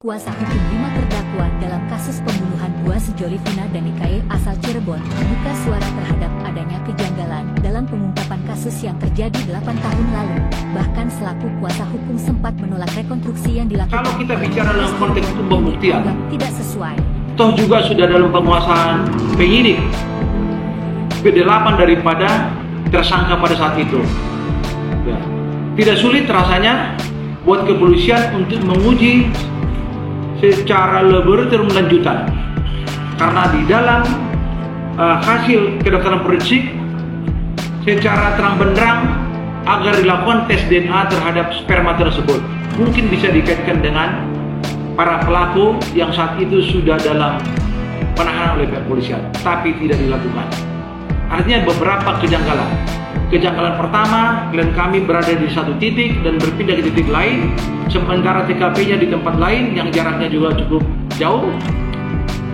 Kuasa hukum 5 terdakwa dalam kasus pembunuhan Buah Sejoli Vina dan Nikaye asal Cirebon membuka suara terhadap adanya kejanggalan dalam pengungkapan kasus yang terjadi 8 tahun lalu. Bahkan selaku kuasa hukum sempat menolak rekonstruksi yang dilakukan. Kalau kita bicara dalam konteks pembuktian, tidak sesuai. Toh juga sudah dalam penguasaan penyidik P8 daripada tersangka pada saat itu. Ya. Tidak sulit rasanya buat kepolisian untuk menguji secara laboratorium lanjutan, karena di dalam hasil kedokteran forensik secara terang benderang agar dilakukan tes DNA terhadap sperma tersebut mungkin bisa dikaitkan dengan para pelaku yang saat itu sudah dalam penahanan oleh pihak kepolisian, tapi tidak dilakukan. Artinya beberapa kejanggalan. Kejanggalan pertama, klien kami berada di satu titik dan berpindah ke titik lain, sementara TKP-nya di tempat lain yang jaraknya juga cukup jauh.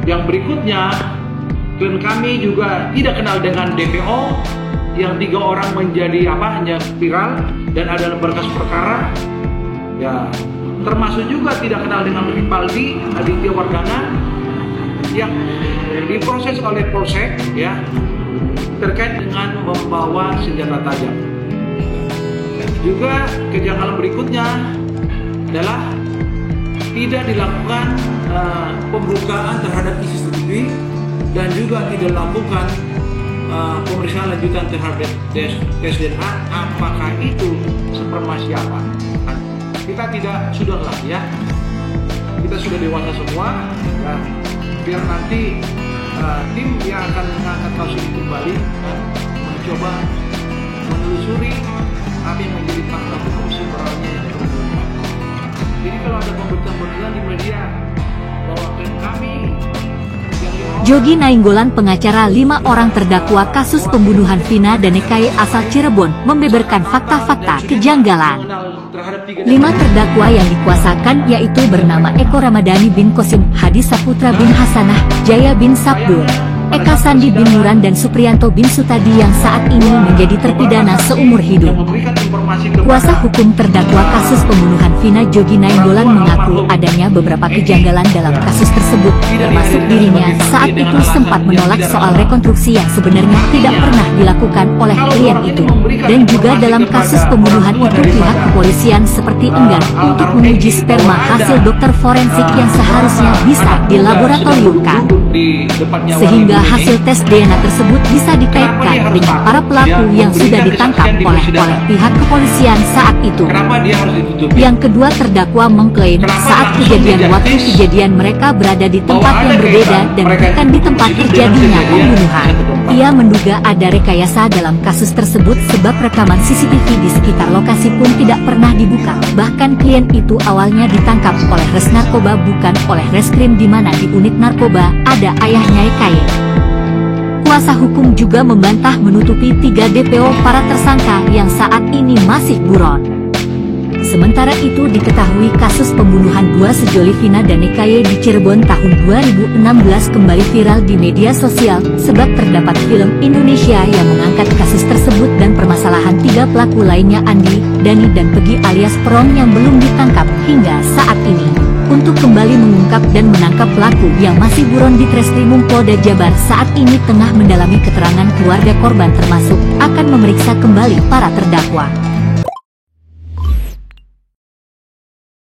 Yang berikutnya, klien kami juga tidak kenal dengan DPO, yang 3 orang menjadi hanya viral dan ada berkas perkara. Ya, termasuk juga tidak kenal dengan Ripaldi Aditya Wardana yang diproses oleh Polsek, ya, terkait dengan membawa senjata tajam. Juga kejanggalan berikutnya adalah tidak dilakukan pembukaan terhadap CCTV dan juga tidak dilakukan pemeriksaan lanjutan terhadap tes DNA apakah itu sperma siapa. Kita sudahlah ya, kita sudah dewasa semua, ya, biar nanti tim yang akan mengangkat kasus ini kembali mencoba menelusuri apa yang menjadi fakta hukum sebenarnya yang terungkap. Jadi kalau ada pemberitaan di media bahwa kami Jogi Nainggolan, pengacara 5 orang terdakwa kasus pembunuhan Vina dan Nikaye asal Cirebon, membeberkan fakta-fakta kejanggalan. 5 terdakwa yang dikuasakan yaitu bernama Eko Ramadhani bin Kosim, Hadi Saputra bin Hasanah, Jaya bin Sabdur, Eka Sandi bin Nuran dan Supriyanto bin Sutadi yang saat ini menjadi terpidana seumur hidup. Kuasa hukum terdakwa kasus pembunuhan Vina, Jogi Nainggolan, mengaku adanya beberapa kejanggalan dalam kasus tersebut, termasuk dirinya saat itu sempat menolak soal rekonstruksi yang sebenarnya tidak pernah dilakukan oleh klien itu. Dan juga dalam kasus pembunuhan itu pihak kepolisian seperti enggan untuk menguji sperma hasil dokter forensik yang seharusnya bisa dilaboratoriumkan, sehingga hasil tes DNA tersebut bisa dikaitkan dengan para pelaku yang sudah ditangkap oleh pihak kepolisian saat itu. Yang kedua, terdakwa mengklaim saat waktu kejadian mereka berada di tempat yang berbeda dan bukan di tempat terjadinya pembunuhan. Ia menduga ada rekayasa dalam kasus tersebut sebab rekaman CCTV di sekitar lokasi pun tidak pernah dibuka. Bahkan klien itu awalnya ditangkap oleh Res Narkoba bukan oleh Reskrim, di mana di unit narkoba ada ayahnya Nikaye. Kuasa hukum juga membantah menutupi 3 DPO para tersangka yang saat ini masih buron. Sementara itu diketahui kasus pembunuhan Buah Sejoli Vina dan Nikaye di Cirebon tahun 2016 kembali viral di media sosial sebab terdapat film Indonesia yang mengangkat kasus tersebut dan permasalahan 3 pelaku lainnya, Andi, Dani dan Pegi alias Perong, yang belum ditangkap hingga saat ini. Untuk kembali mengungkap dan menangkap pelaku yang masih buron di Treskrimum Polda Jabar saat ini tengah mendalami keterangan keluarga korban, termasuk akan memeriksa kembali para terdakwa.